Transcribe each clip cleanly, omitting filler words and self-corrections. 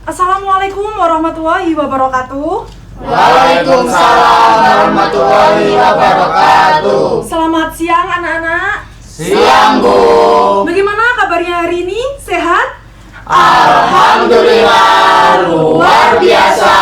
Assalamualaikum warahmatullahi wabarakatuh. Waalaikumsalam warahmatullahi wabarakatuh. Selamat siang anak-anak. Siang, Bu. Bagaimana kabarnya hari ini? Sehat? Alhamdulillah, luar biasa,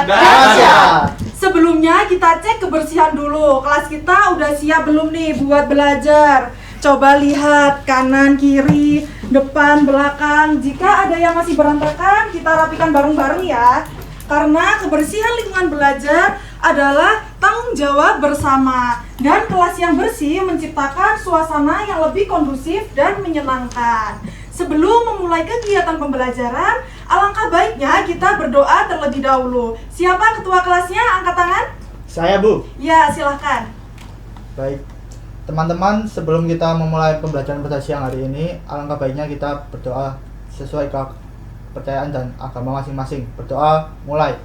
dahsyat. Sebelumnya kita cek kebersihan dulu. Kelas kita udah siap belum nih buat belajar? Coba lihat kanan, kiri, depan, belakang. Jika ada yang masih berantakan, kita rapikan bareng-bareng ya. Karena kebersihan lingkungan belajar adalah tanggung jawab bersama. Dan kelas yang bersih menciptakan suasana yang lebih kondusif dan menyenangkan. Sebelum memulai kegiatan pembelajaran, alangkah baiknya kita berdoa terlebih dahulu. Siapa ketua kelasnya? Angkat tangan. Saya, Bu. Ya, silahkan. Baik. Teman-teman, sebelum kita memulai pembelajaran pada siang hari ini, alangkah baiknya kita berdoa sesuai kepercayaan dan agama masing-masing. Berdoa, mulai.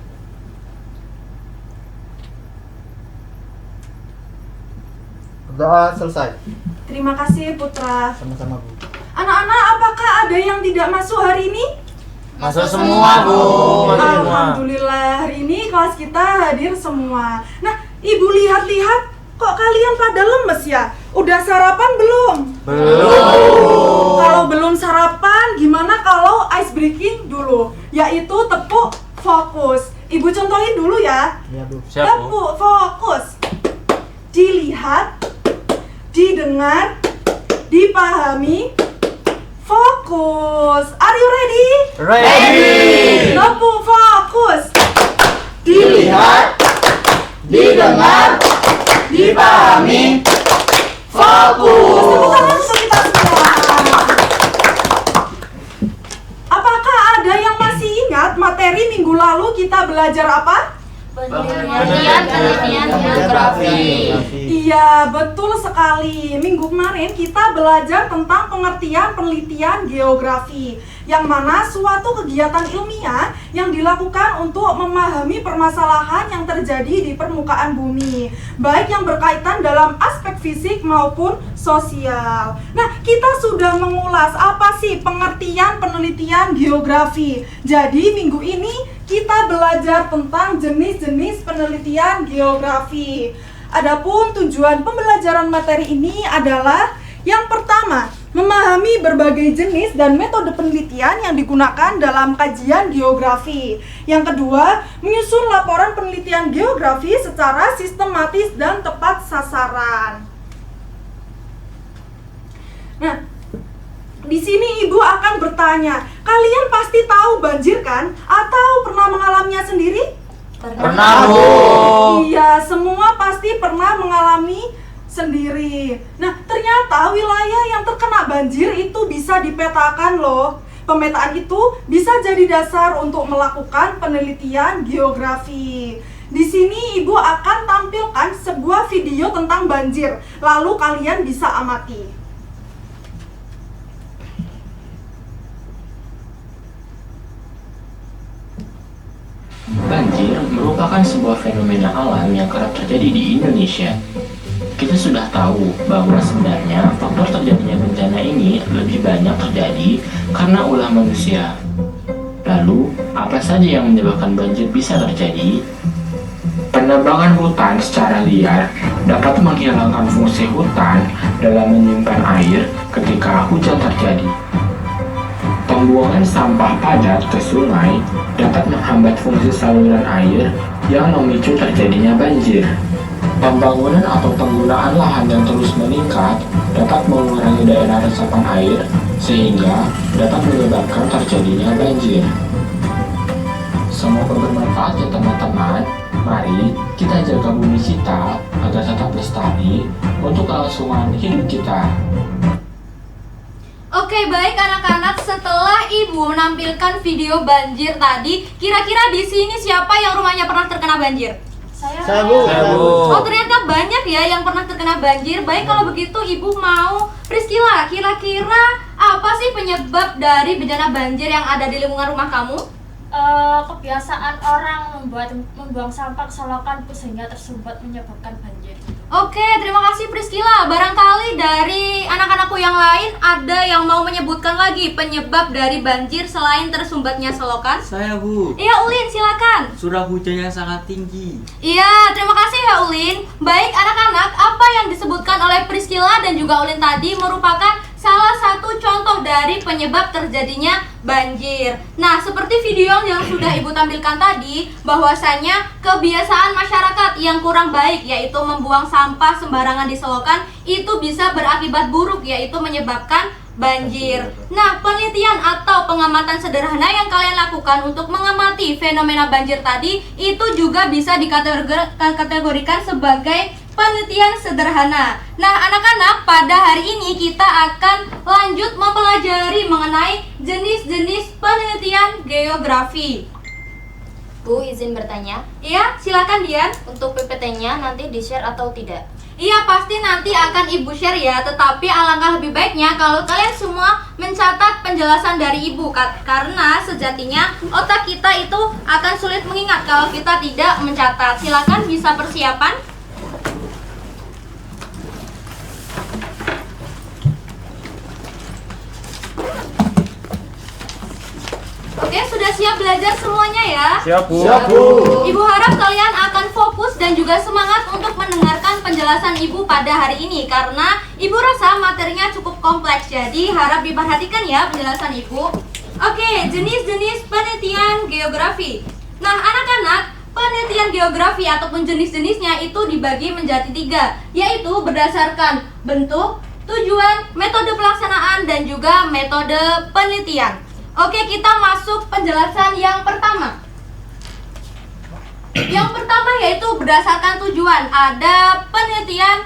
Berdoa selesai. Terima kasih Putra. Sama-sama, Bu. Anak-anak, apakah ada yang tidak masuk hari ini? Masuk semua, Bu. Alhamdulillah, hari ini kelas kita hadir semua. Nah, Ibu lihat-lihat, kok kalian pada lemes ya? Udah sarapan belum? Belum. Kalau belum sarapan, gimana kalau ice breaking dulu? Yaitu tepuk fokus. Ibu contohin dulu ya. Iya, Bu. Tepuk fokus. Dilihat, didengar, dipahami, fokus. Are you ready? Ready. Tepuk fokus. Dilihat, didengar, dipahami, fokus. Tepuk tangan untuk kita semua. Apakah ada yang masih ingat materi minggu lalu kita belajar apa? Penelitian geografi. Iya, betul sekali. Minggu kemarin kita belajar tentang pengertian penelitian geografi, yang mana suatu kegiatan ilmiah yang dilakukan untuk memahami permasalahan yang terjadi di permukaan bumi, baik yang berkaitan dalam aspek fisik maupun sosial. Nah, kita sudah mengulas apa sih pengertian penelitian geografi. Jadi minggu ini kita belajar tentang jenis-jenis penelitian geografi. Adapun tujuan pembelajaran materi ini adalah yang pertama, memahami berbagai jenis dan metode penelitian yang digunakan dalam kajian geografi. Yang kedua, menyusun laporan penelitian geografi secara sistematis dan tepat sasaran. Nah, di sini Ibu akan bertanya, kalian pasti tahu banjir kan? Atau pernah mengalaminya sendiri? Pernah, Bu. Iya, semua pasti pernah mengalami sendiri. Nah, ternyata wilayah yang terkena banjir itu bisa dipetakan loh. Pemetaan itu bisa jadi dasar untuk melakukan penelitian geografi. Di sini Ibu akan tampilkan sebuah video tentang banjir, lalu kalian bisa amati. Banjir merupakan sebuah fenomena alam yang kerap terjadi di Indonesia. Kita sudah tahu bahwa sebenarnya faktor terjadinya bencana ini lebih banyak terjadi karena ulah manusia. Lalu, apa saja yang menyebabkan banjir bisa terjadi? Penebangan hutan secara liar dapat menghilangkan fungsi hutan dalam menyimpan air ketika hujan terjadi. Pembuangan sampah padat ke sungai dapat menghambat fungsi saluran air yang memicu terjadinya banjir. Pembangunan atau penggunaan lahan yang terus meningkat dapat mengurangi daerah resapan air sehingga dapat menyebabkan terjadinya banjir. Semoga bermanfaat ya teman-teman. Mari kita jaga bumi kita agar tetap lestari untuk kelangsungan hidup kita. Oke, baik anak-anak, setelah Ibu menampilkan video banjir tadi, kira-kira di sini siapa yang rumahnya pernah terkena banjir? Saya, Bu. Oh, ternyata banyak ya yang pernah terkena banjir. Baik, kalau begitu Ibu mau Priscila, kira-kira apa sih penyebab dari bencana banjir yang ada di lingkungan rumah kamu? Kebiasaan orang membuang sampah ke selokan sehingga tersumbat menyebabkan banjir. Oke, terima kasih Priscila. Barangkali dari anak-anakku yang lain ada yang mau menyebutkan lagi penyebab dari banjir selain tersumbatnya selokan? Saya, Bu. Iya, Ulin, silakan. Curah hujan yang sangat tinggi. Iya, terima kasih ya Ulin. Baik anak-anak, apa yang disebutkan oleh Priscila dan juga Ulin tadi merupakan salah satu contoh dari penyebab terjadinya banjir. Nah, seperti video yang sudah Ibu tampilkan tadi, bahwasanya kebiasaan masyarakat yang kurang baik, yaitu membuang sampah sembarangan di selokan, itu bisa berakibat buruk, yaitu menyebabkan banjir. Nah, penelitian atau pengamatan sederhana yang kalian lakukan untuk mengamati fenomena banjir tadi, itu juga bisa dikategorikan sebagai penelitian sederhana. Nah, anak-anak, pada hari ini kita akan lanjut mempelajari mengenai jenis-jenis penelitian geografi. Bu, izin bertanya, Iya, silakan Dian. untuk PPT-nya nanti di-share atau tidak? Iya, pasti nanti akan Ibu share ya, tetapi alangkah lebih baiknya kalau kalian semua mencatat penjelasan dari Ibu, karena sejatinya otak kita itu akan sulit mengingat kalau kita tidak mencatat. Silakan bisa persiapan. Oke, sudah siap belajar semuanya ya? Siap, Bu. Siap, Bu. Ibu harap kalian akan fokus dan juga semangat untuk mendengarkan penjelasan Ibu pada hari ini, karena Ibu rasa materinya cukup kompleks, jadi harap diperhatikan ya penjelasan Ibu. Oke, jenis-jenis penelitian geografi. Nah, anak-anak, penelitian geografi ataupun jenis-jenisnya itu dibagi menjadi 3, yaitu berdasarkan bentuk, tujuan, metode pelaksanaan, dan juga metode penelitian. Oke, kita masuk penjelasan yang pertama. Yang pertama yaitu berdasarkan tujuan. Ada penelitian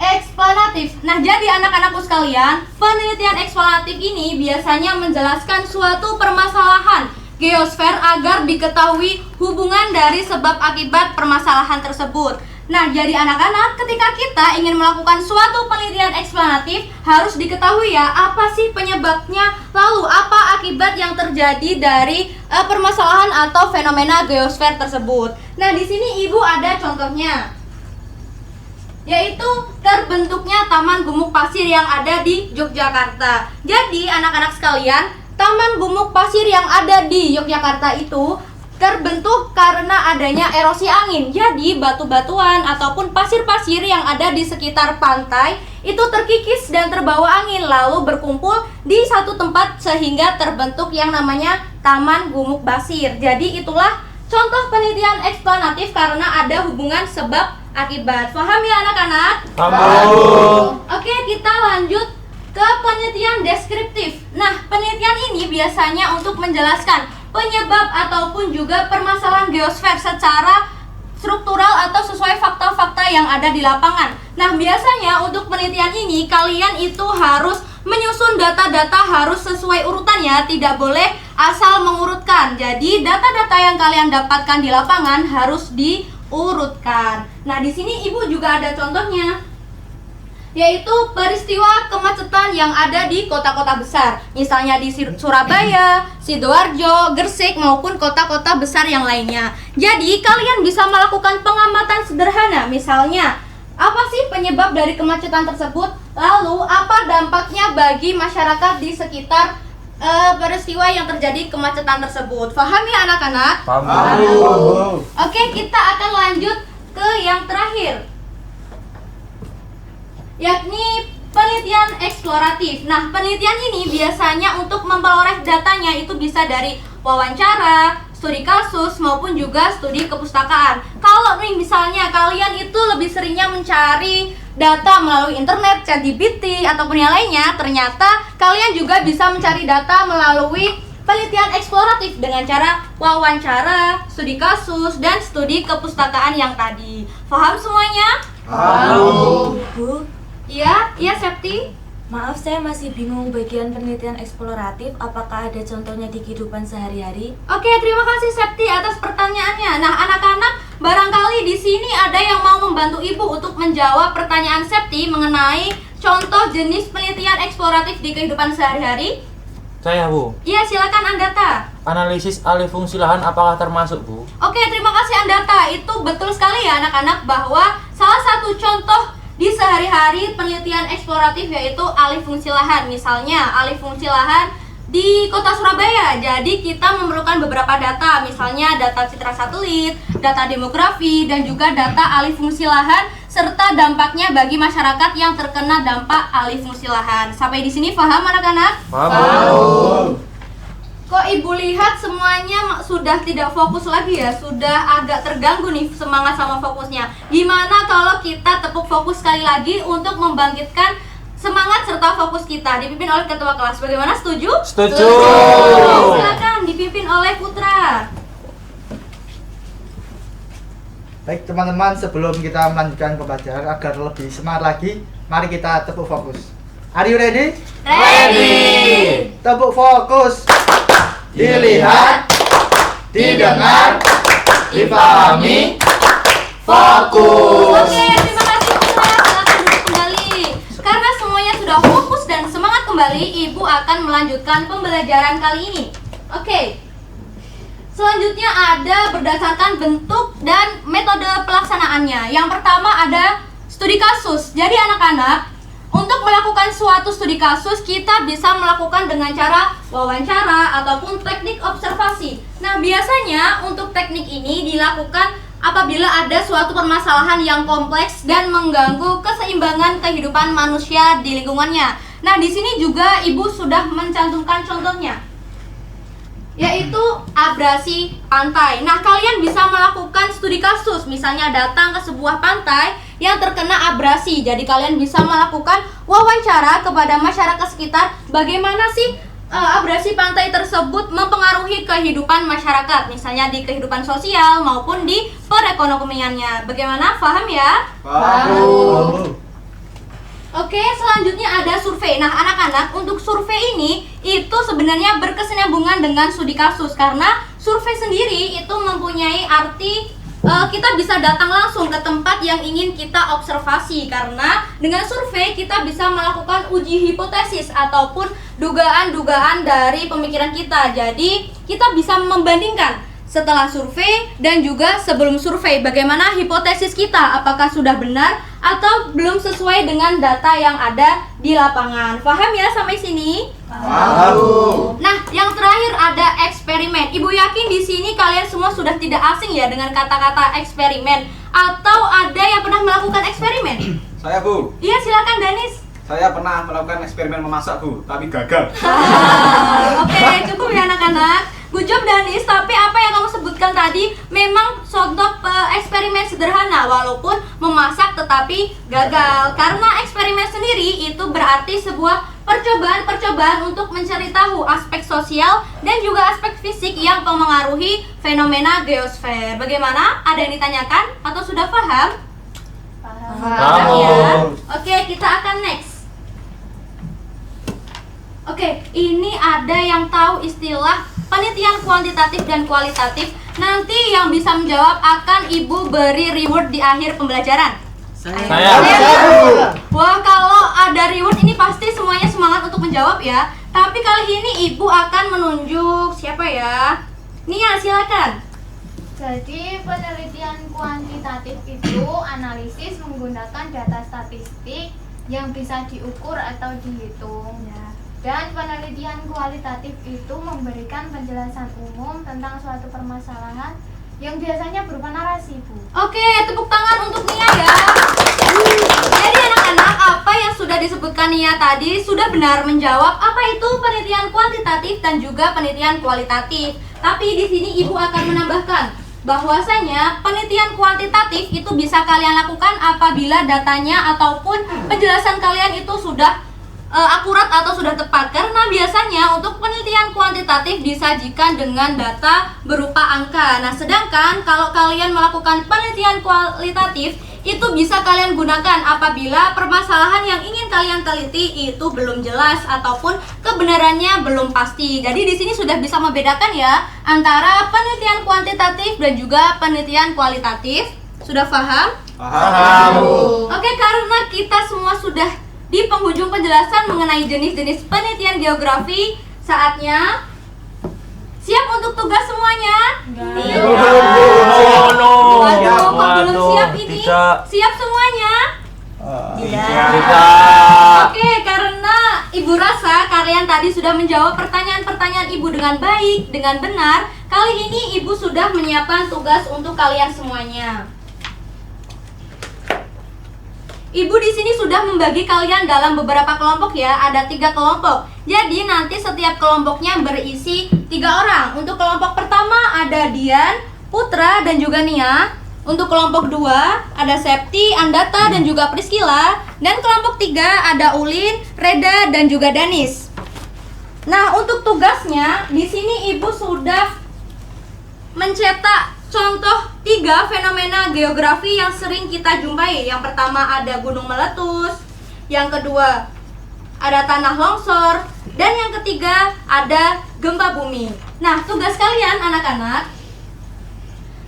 eksplanatif. Nah, jadi anak-anakku sekalian, penelitian eksplanatif ini biasanya menjelaskan suatu permasalahan geosfer agar diketahui hubungan dari sebab akibat permasalahan tersebut. Nah, jadi anak-anak, ketika kita ingin melakukan suatu penelitian eksplanatif, harus diketahui ya, apa sih penyebabnya, lalu apa akibat yang terjadi dari permasalahan atau fenomena geosfer tersebut. Nah, di sini Ibu ada contohnya, yaitu terbentuknya Taman Gumuk Pasir yang ada di Yogyakarta. Jadi, anak-anak sekalian, Taman Gumuk Pasir yang ada di Yogyakarta itu terbentuk karena adanya erosi angin. Jadi batu-batuan ataupun pasir-pasir yang ada di sekitar pantai itu terkikis dan terbawa angin lalu berkumpul di satu tempat sehingga terbentuk yang namanya Taman Gumuk Pasir. Jadi itulah contoh penelitian eksplanatif karena ada hubungan sebab akibat. Paham ya anak-anak? Paham. Oke, kita lanjut ke penelitian deskriptif. Nah, penelitian ini biasanya untuk menjelaskan penyebab ataupun juga permasalahan geosfer secara struktural atau sesuai fakta-fakta yang ada di lapangan. Nah, biasanya untuk penelitian ini kalian itu harus menyusun data-data harus sesuai urutannya, tidak boleh asal mengurutkan. Jadi, data-data yang kalian dapatkan di lapangan harus diurutkan. Nah, di sini Ibu juga ada contohnya, yaitu peristiwa kemacetan yang ada di kota-kota besar, misalnya di Surabaya, Sidoarjo, Gresik, maupun kota-kota besar yang lainnya. Jadi kalian bisa melakukan pengamatan sederhana, misalnya apa sih penyebab dari kemacetan tersebut, lalu apa dampaknya bagi masyarakat di sekitar peristiwa yang terjadi kemacetan tersebut. Paham ya anak-anak? Paham. Oke, kita akan lanjut ke yang terakhir, yakni penelitian eksploratif. Nah, penelitian ini biasanya untuk memperoleh datanya itu bisa dari wawancara, studi kasus, maupun juga studi kepustakaan. Kalau nih misalnya kalian itu lebih seringnya mencari data melalui internet, ChatGPT, ataupun yang lainnya, ternyata kalian juga bisa mencari data melalui penelitian eksploratif dengan cara wawancara, studi kasus, dan studi kepustakaan yang tadi. Paham semuanya? Paham. Bu, Iya, Septi. maaf saya masih bingung bagian penelitian eksploratif. Apakah ada contohnya di kehidupan sehari-hari? Oke, terima kasih Septi atas pertanyaannya. Nah, anak-anak, barangkali di sini ada yang mau membantu Ibu untuk menjawab pertanyaan Septi mengenai contoh jenis penelitian eksploratif di kehidupan sehari-hari. Saya, Bu. Iya, silakan Andata. Analisis alih fungsi lahan apakah termasuk, Bu? Oke, terima kasih Andata. Itu betul sekali ya anak-anak bahwa salah salah satu contoh di sehari-hari penelitian eksploratif yaitu alih fungsi lahan. Misalnya alih fungsi lahan di kota Surabaya. Jadi kita memerlukan beberapa data, misalnya data citra satelit, data demografi, dan juga data alih fungsi lahan serta dampaknya bagi masyarakat yang terkena dampak alih fungsi lahan. Sampai di sini paham anak-anak? Paham. Kok ibu lihat semuanya sudah tidak fokus lagi ya? Sudah agak terganggu nih semangat sama fokusnya. Gimana kalau kita tepuk fokus sekali lagi untuk membangkitkan semangat serta fokus kita, dipimpin oleh ketua kelas. Bagaimana, setuju? Setuju. Silakan dipimpin oleh Putra. Baik teman-teman, sebelum kita melanjutkan pembelajaran agar lebih semangat lagi, mari kita tepuk fokus. Are you ready? Ready. Tepuk fokus. Dilihat, didengar, dipahami, fokus. Oke, terima kasih Putra. Silakan duduk kembali. Karena semuanya sudah fokus dan semangat kembali, Ibu akan melanjutkan pembelajaran kali ini. Oke. Selanjutnya ada berdasarkan bentuk dan metode pelaksanaannya. Yang pertama ada studi kasus. Jadi anak-anak, untuk melakukan suatu studi kasus, kita bisa melakukan dengan cara wawancara ataupun teknik observasi. Nah, biasanya untuk teknik ini dilakukan apabila ada suatu permasalahan yang kompleks dan mengganggu keseimbangan kehidupan manusia di lingkungannya. Nah, di sini juga Ibu sudah mencantumkan contohnya, yaitu abrasi pantai. Nah, kalian bisa melakukan studi kasus, misalnya datang ke sebuah pantai yang terkena abrasi. Jadi kalian bisa melakukan wawancara kepada masyarakat sekitar, bagaimana sih abrasi pantai tersebut mempengaruhi kehidupan masyarakat, misalnya di kehidupan sosial maupun di perekonomiannya. Bagaimana? Paham ya? Paham. Oke, selanjutnya ada survei. Nah, anak-anak, untuk survei ini itu sebenarnya berkesinambungan dengan studi kasus, karena survei sendiri itu mempunyai arti kita bisa datang langsung ke tempat yang ingin kita observasi, karena dengan survei kita bisa melakukan uji hipotesis ataupun dugaan-dugaan dari pemikiran kita. Jadi kita bisa membandingkan setelah survei dan juga sebelum survei, bagaimana hipotesis kita, apakah sudah benar atau belum sesuai dengan data yang ada di lapangan. Paham ya sampai sini? Paham. Nah, yang terakhir ada eksperimen. Ibu yakin di sini kalian semua sudah tidak asing ya dengan kata-kata eksperimen, atau ada yang pernah melakukan eksperimen? Saya, Bu. Iya, silakan Danis. Saya pernah melakukan eksperimen memasak, Bu, tapi gagal. Oke, cukup ya anak-anak. Good job Danis, tapi apa yang kamu sebutkan tadi memang contoh eksperimen sederhana, walaupun memasak tetapi gagal. Karena eksperimen sendiri itu berarti sebuah percobaan untuk mencari tahu aspek sosial dan juga aspek fisik yang memengaruhi fenomena geosfer. Bagaimana? Ada yang ditanyakan atau sudah paham? Paham ya? Oke, kita akan next. Oke, ini ada yang tahu istilah penelitian kuantitatif dan kualitatif. Nanti yang bisa menjawab akan Ibu beri reward di akhir pembelajaran. Saya. Wah, kalau ada reward ini pasti semuanya semangat untuk menjawab ya. Tapi kali ini Ibu akan menunjuk siapa ya? Nia, silakan. Jadi penelitian kuantitatif itu analisis menggunakan data statistik yang bisa diukur atau dihitung. Dan penelitian kualitatif itu memberikan penjelasan umum tentang suatu permasalahan yang biasanya berupa narasi, Bu. Oke, tepuk tangan untuk Nia ya. Jadi anak-anak, apa yang sudah disebutkan Nia tadi sudah benar menjawab apa itu penelitian kuantitatif dan juga penelitian kualitatif. Tapi di sini Ibu akan menambahkan bahwasanya penelitian kuantitatif itu bisa kalian lakukan apabila datanya ataupun penjelasan kalian itu sudah akurat atau sudah tepat, karena biasanya untuk penelitian kuantitatif disajikan dengan data berupa angka. Nah, sedangkan kalau kalian melakukan penelitian kualitatif itu bisa kalian gunakan apabila permasalahan yang ingin kalian teliti itu belum jelas ataupun kebenarannya belum pasti. Jadi di sini sudah bisa membedakan ya antara penelitian kuantitatif dan juga penelitian kualitatif. Sudah paham? Paham. Oke, karena kita semua sudah di penghujung penjelasan mengenai jenis-jenis penelitian geografi, saatnya siap untuk tugas semuanya? Oh no. Waduh, kok belum siap ini? Tidak. Siap semuanya? Oke, karena Ibu rasa kalian tadi sudah menjawab pertanyaan-pertanyaan Ibu dengan baik, dengan benar, kali ini Ibu sudah menyiapkan tugas untuk kalian semuanya. Ibu di sini sudah membagi kalian dalam beberapa kelompok ya, ada 3 kelompok. Jadi nanti setiap kelompoknya berisi 3 orang. Untuk kelompok pertama ada Dian, Putra, dan juga Nia. Untuk kelompok 2 ada Septi, Andata, dan juga Priscila. Dan kelompok 3 ada Ulin, Reda, dan juga Danis. Nah, untuk tugasnya di sini Ibu sudah mencetak contoh 3 fenomena geografi yang sering kita jumpai. Yang pertama ada gunung meletus, yang kedua ada tanah longsor, dan yang ketiga ada gempa bumi. Nah, tugas kalian anak-anak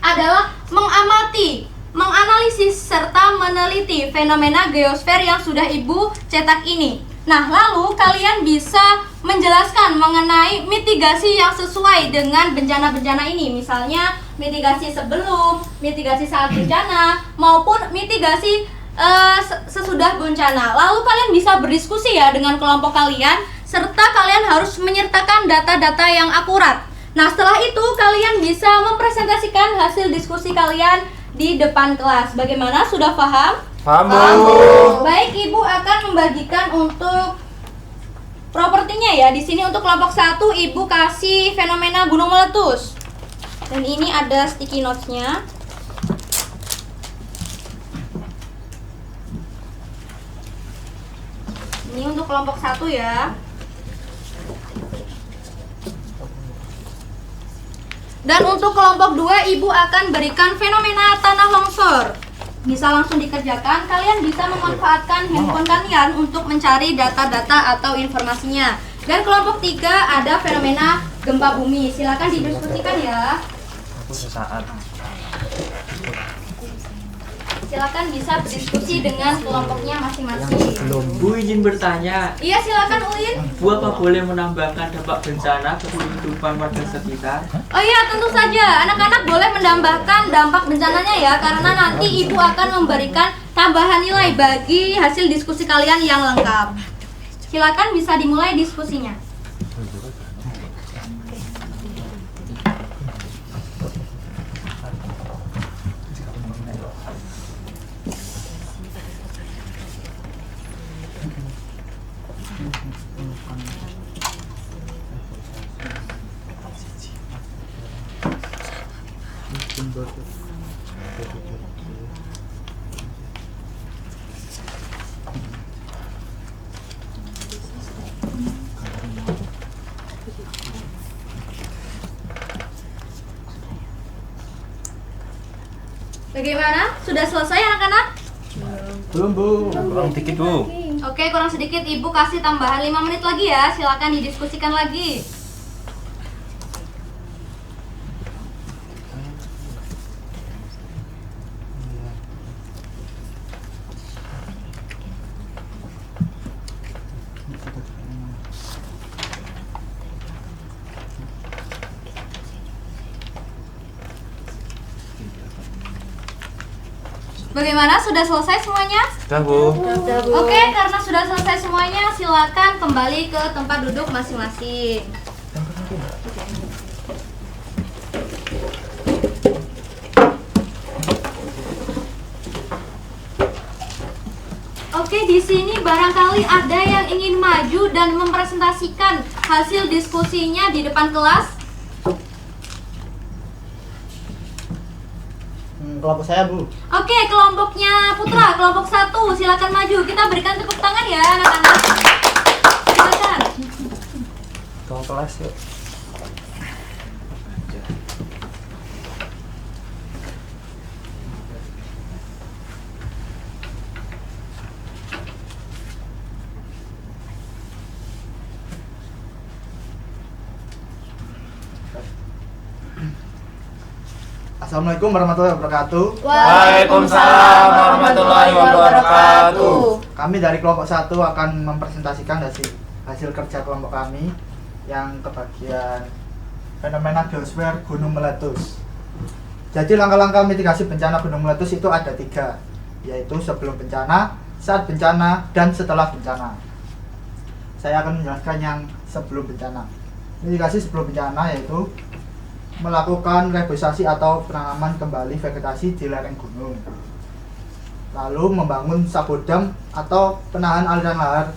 adalah mengamati, menganalisis, serta meneliti fenomena geosfer yang sudah Ibu cetak ini. Nah, lalu kalian bisa menjelaskan mengenai mitigasi yang sesuai dengan bencana-bencana ini. Misalnya mitigasi sebelum, mitigasi saat bencana, maupun mitigasi sesudah bencana. Lalu kalian bisa berdiskusi ya dengan kelompok kalian, serta kalian harus menyertakan data-data yang akurat. Nah, setelah itu kalian bisa mempresentasikan hasil diskusi kalian di depan kelas. Bagaimana? Sudah paham? Paham, Bu. Baik, Ibu akan membagikan untuk propertinya ya. Di sini untuk kelompok 1 Ibu kasih fenomena gunung meletus. Dan ini ada sticky notes-nya. Ini untuk kelompok 1 ya. Dan untuk kelompok 2 Ibu akan berikan fenomena tanah longsor. Bisa langsung dikerjakan, kalian bisa memanfaatkan handphone kalian untuk mencari data-data atau informasinya. Dan kelompok 3 ada fenomena gempa bumi. Silakan didiskusikan ya. Silakan bisa berdiskusi dengan kelompoknya masing-masing. Bu, izin bertanya. Iya, silakan Ulin. Bu, apa boleh menambahkan dampak bencana ke kehidupan warga sekitar? Oh iya, tentu saja. Anak-anak boleh menambahkan dampak bencananya ya, karena nanti Ibu akan memberikan tambahan nilai bagi hasil diskusi kalian yang lengkap. Silakan bisa dimulai diskusinya. Bagaimana? Sudah selesai anak-anak? Belum, Bu. Kurang dikit, Bu. Oke, kurang sedikit. Ibu kasih tambahan 5 menit lagi ya. Silakan didiskusikan lagi. Bagaimana? Sudah selesai semuanya? Sudah, Bu. Oke, karena sudah selesai semuanya, silakan kembali ke tempat duduk masing-masing. Oke, di sini barangkali ada yang ingin maju dan mempresentasikan hasil diskusinya di depan kelas. Kelompok saya, Bu. Oke, kelompoknya Putra, kelompok 1, silakan maju. Kita berikan tepuk tangan ya, anak-anak. Silakan. Kelompok kelas yuk. Assalamualaikum warahmatullahi wabarakatuh. Waalaikumsalam warahmatullahi wabarakatuh. Kami dari kelompok 1 akan mempresentasikan hasil kerja kelompok kami yang kebagian fenomena geosfer gunung meletus. Jadi langkah-langkah mitigasi bencana gunung meletus itu ada 3. yaitu sebelum bencana, saat bencana, dan setelah bencana. Saya akan menjelaskan yang sebelum bencana. Mitigasi sebelum bencana yaitu melakukan reboisasi atau penanaman kembali vegetasi di lereng gunung, lalu membangun sabodam atau penahan aliran lahar,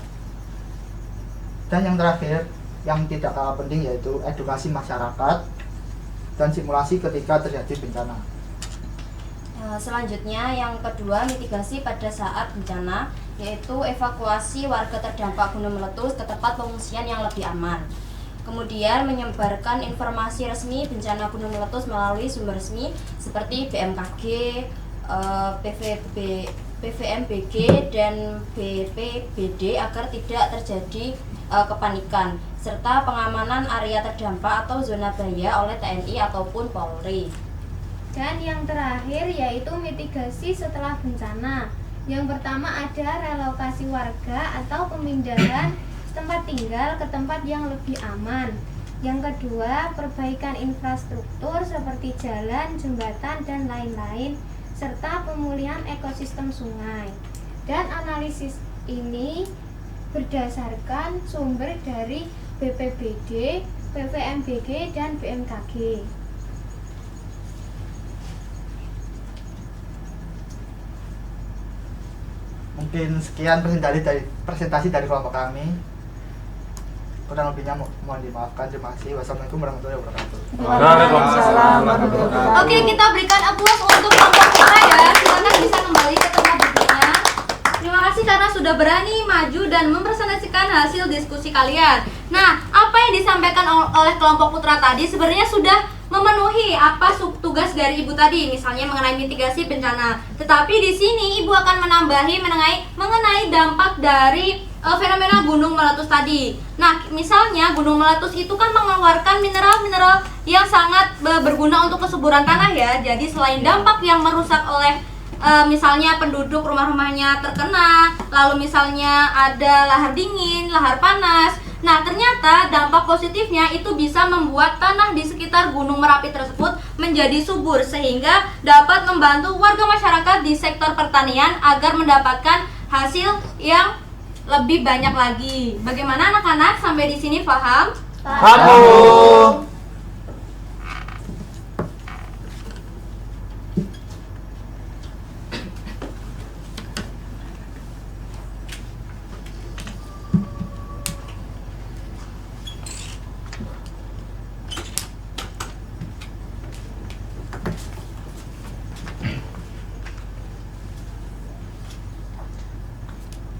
dan yang terakhir yang tidak kalah penting yaitu edukasi masyarakat dan simulasi ketika terjadi bencana. Selanjutnya yang kedua, mitigasi pada saat bencana, yaitu evakuasi warga terdampak gunung meletus ke tempat pengungsian yang lebih aman. Kemudian menyebarkan informasi resmi bencana gunung meletus melalui sumber resmi seperti BMKG, PVMBG, dan BPBD agar tidak terjadi kepanikan, serta pengamanan area terdampak atau zona bahaya oleh TNI ataupun Polri. Dan yang terakhir yaitu mitigasi setelah bencana. Yang pertama ada relokasi warga atau pemindahan tempat tinggal ke tempat yang lebih aman. Yang kedua, perbaikan infrastruktur seperti jalan, jembatan, dan lain-lain, serta pemulihan ekosistem sungai. Dan analisis ini berdasarkan sumber dari BPBD, PVMBG, dan BMKG. Mungkin sekian presentasi dari kelompok kami. Kurang lebihnya mohon dimaafkan. Terima kasih. Wassalamualaikum warahmatullahi wabarakatuh. Waalaikumsalam warahmatullahi wabarakatuh. Oke, kita berikan aplaus untuk kelompok kita ya. Silakan bisa kembali ke tempat duduknya. Terima kasih karena sudah berani maju dan mempresentasikan hasil diskusi kalian. Nah, apa yang disampaikan oleh kelompok putra tadi sebenarnya sudah memenuhi apa tugas dari Ibu tadi, misalnya mengenai mitigasi bencana. Tetapi di sini Ibu akan menambahi mengenai dampak dari fenomena gunung meletus tadi. Nah, misalnya gunung meletus itu kan mengeluarkan mineral-mineral yang sangat berguna untuk kesuburan tanah ya. Jadi selain dampak yang merusak oleh misalnya penduduk rumah-rumahnya terkena, lalu misalnya ada lahar dingin, lahar panas. Nah, ternyata dampak positifnya itu bisa membuat tanah di sekitar Gunung Merapi tersebut menjadi subur sehingga dapat membantu warga masyarakat di sektor pertanian agar mendapatkan hasil yang lebih banyak lagi. Bagaimana anak-anak sampai di sini paham? Paham.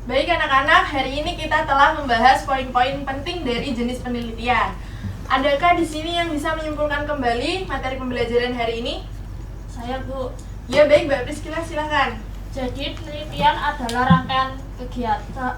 Baik anak-anak, hari ini kita telah membahas poin-poin penting dari jenis penelitian. Adakah di sini yang bisa menyimpulkan kembali materi pembelajaran hari ini? Saya, Bu. Ya baik, Mbak Priskila silakan. Jadi penelitian adalah rangkaian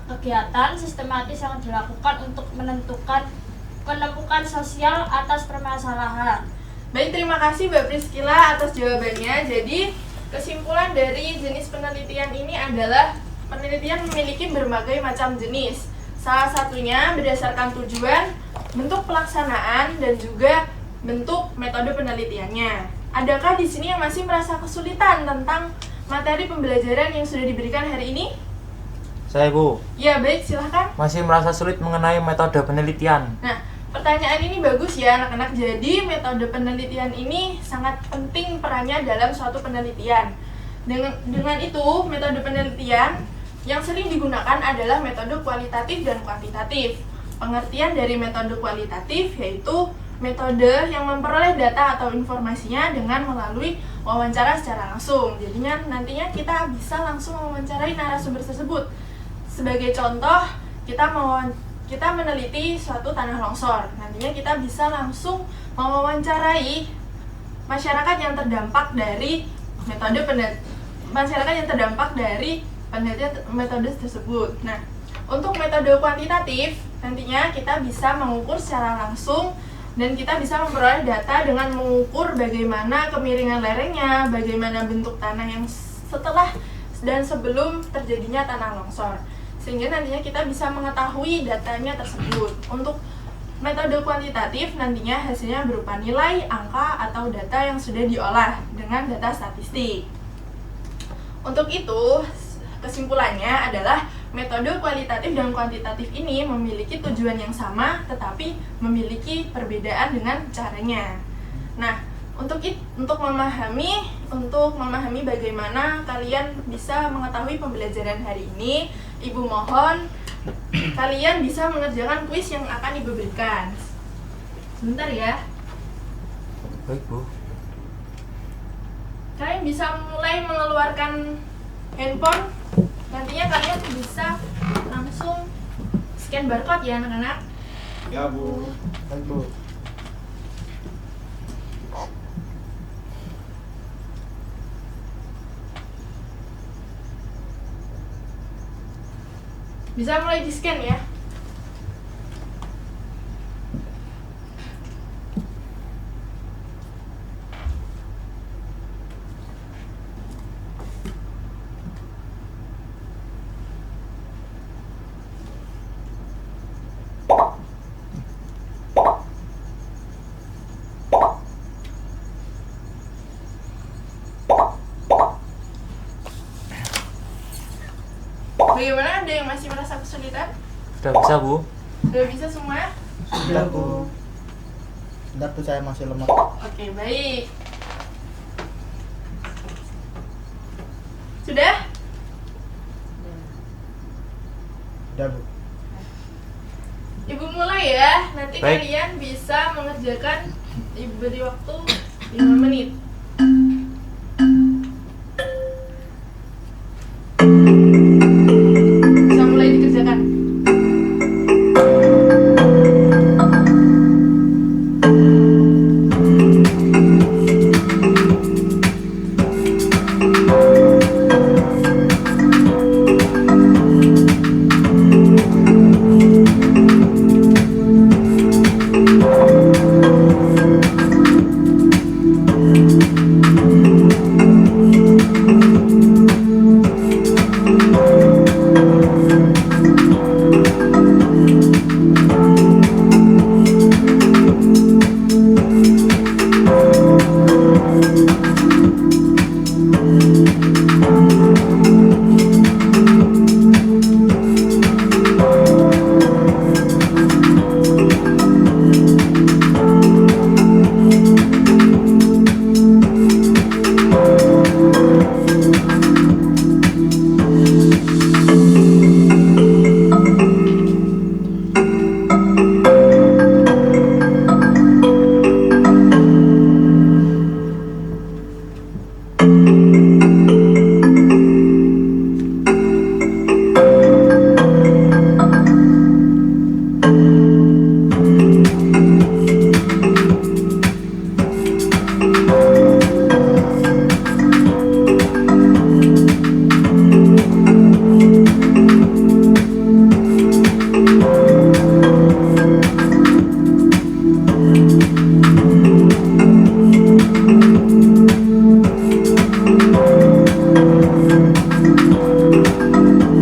kegiatan sistematis yang dilakukan untuk menemukan sosial atas permasalahan. Baik, terima kasih Mbak Priskila atas jawabannya. Jadi kesimpulan dari jenis penelitian ini adalah penelitian memiliki berbagai macam jenis. Salah satunya berdasarkan tujuan, bentuk pelaksanaan, dan juga bentuk metode penelitiannya. Adakah di sini yang masih merasa kesulitan tentang materi pembelajaran yang sudah diberikan hari ini? Saya, Bu. Ya, baik, silahkan. Masih merasa sulit mengenai metode penelitian. Nah, pertanyaan ini bagus ya anak-anak. Jadi, metode penelitian ini sangat penting perannya dalam suatu penelitian. Dengan itu, metode penelitian yang sering digunakan adalah metode kualitatif dan kuantitatif. Pengertian dari metode kualitatif yaitu metode yang memperoleh data atau informasinya dengan melalui wawancara secara langsung. Jadinya nantinya kita bisa langsung mewawancarai narasumber tersebut. Sebagai contoh, kita meneliti suatu tanah longsor. Nantinya kita bisa langsung mewawancarai masyarakat yang terdampak dari penelitian metode tersebut. Nah, untuk metode kuantitatif nantinya kita bisa mengukur secara langsung dan kita bisa memperoleh data dengan mengukur bagaimana kemiringan lerengnya, bagaimana bentuk tanah yang setelah dan sebelum terjadinya tanah longsor. Sehingga nantinya kita bisa mengetahui datanya tersebut. Untuk metode kuantitatif nantinya hasilnya berupa nilai, angka, atau data yang sudah diolah dengan data statistik. Untuk itu, kesimpulannya adalah metode kualitatif dan kuantitatif ini memiliki tujuan yang sama tetapi memiliki perbedaan dengan caranya. Nah, untuk memahami bagaimana kalian bisa mengetahui pembelajaran hari ini, Ibu mohon kalian bisa mengerjakan kuis yang akan Ibu berikan. Sebentar ya. Baik, Bu. Kalian bisa mulai mengeluarkan handphone. Nantinya kalian bisa langsung scan barcode ya anak-anak. Ya, Bu. Baik, Bu. Bisa mulai di scan ya. Bagaimana, ada yang masih merasa kesulitan? Sudah bisa, Bu? Sudah bisa semua? Sudah, Bu. Bentar, Bu, saya masih lemah. Oke, baik. Sudah? Sudah, Bu. Ibu mulai ya. Nanti Baik. kalian bisa mengerjakan. Ibu beri waktu 5 menit. Bisa mulai dikerjakan.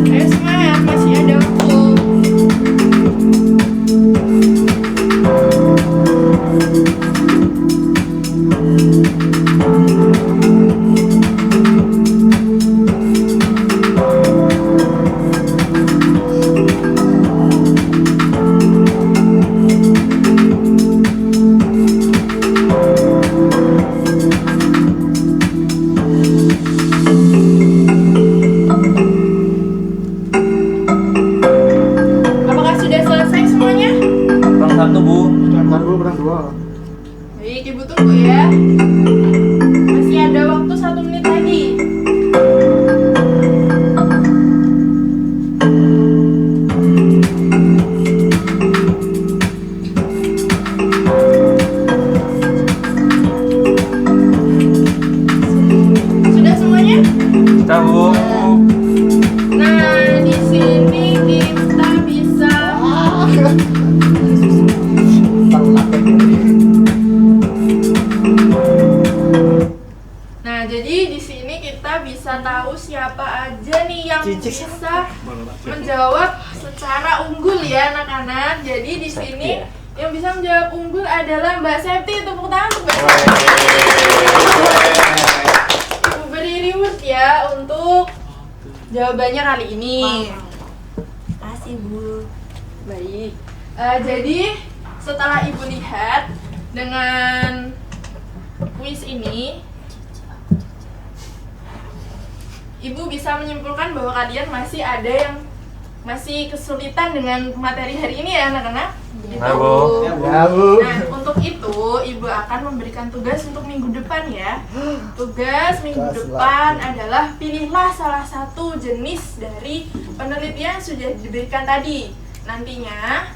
Ayo semangat, masih ada waktu. Apakah sudah selesai semuanya? Kurang 1, Bu. Bentar, Bu, berang 2. Baik, Ibu tunggu ya. Masih ada waktu 1 menit lagi. Sudah semuanya? Sudah, Bu. Nah, di sini kita bisa Tahu lapar. Nah, jadi di sini kita bisa tahu siapa aja nih yang Cicik. bisa menjawab secara unggul ya anak-anak. Jadi di sini yang bisa menjawab unggul adalah Mbak Septi. Tepuk tangan untuk Mbak Septi. Ibu beri reward ya untuk jawabannya kali ini. Kasih Bu. Baik. Jadi setelah Ibu lihat dengan kuis ini, Ibu bisa menyimpulkan bahwa kalian masih ada yang masih kesulitan dengan materi hari ini ya anak-anak? Gitu. Ya, Bu. Ya, Bu. Nah, untuk itu Ibu akan memberikan tugas untuk minggu depan ya. Tugas minggu depan adalah pilihlah salah satu jenis dari penelitian yang sudah diberikan tadi. Nantinya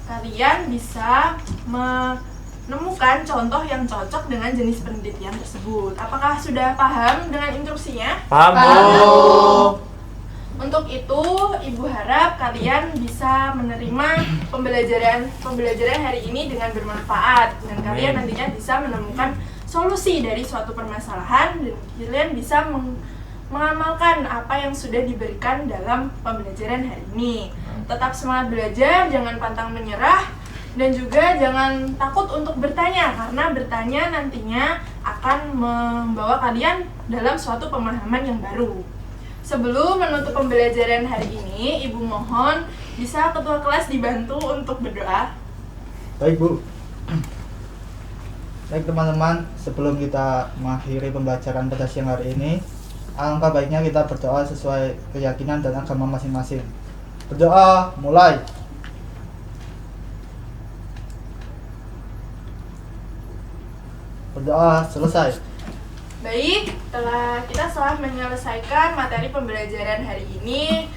kalian bisa menemukan contoh yang cocok dengan jenis penelitian tersebut. Apakah sudah paham dengan instruksinya? Paham, Bu. Untuk itu, Ibu harap kalian bisa menerima pembelajaran hari ini dengan bermanfaat dan kalian nantinya bisa menemukan solusi dari suatu permasalahan dan kalian bisa mengamalkan apa yang sudah diberikan dalam pembelajaran hari ini. Tetap semangat belajar, jangan pantang menyerah, dan juga jangan takut untuk bertanya karena bertanya nantinya akan membawa kalian dalam suatu pemahaman yang baru. Sebelum menutup pembelajaran hari ini, Ibu mohon bisa ketua kelas dibantu untuk berdoa. Baik, Bu. Baik teman-teman, sebelum kita mengakhiri pembelajaran pada siang hari ini, alangkah baiknya kita berdoa sesuai keyakinan dan agama masing-masing. Berdoa, mulai. Berdoa, selesai. Baik, kita telah menyelesaikan materi pembelajaran hari ini.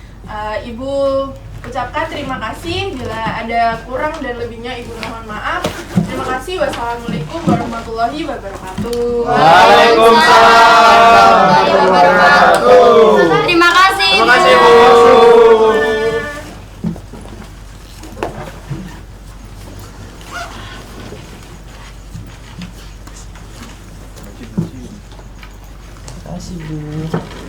Ibu ucapkan terima kasih. Bila ada kurang dan lebihnya Ibu mohon maaf. Terima kasih. Wassalamualaikum warahmatullahi wabarakatuh. Waalaikumsalam warahmatullahi wabarakatuh. Terima kasih. Terima kasih, Bu. Terima kasih, Bu.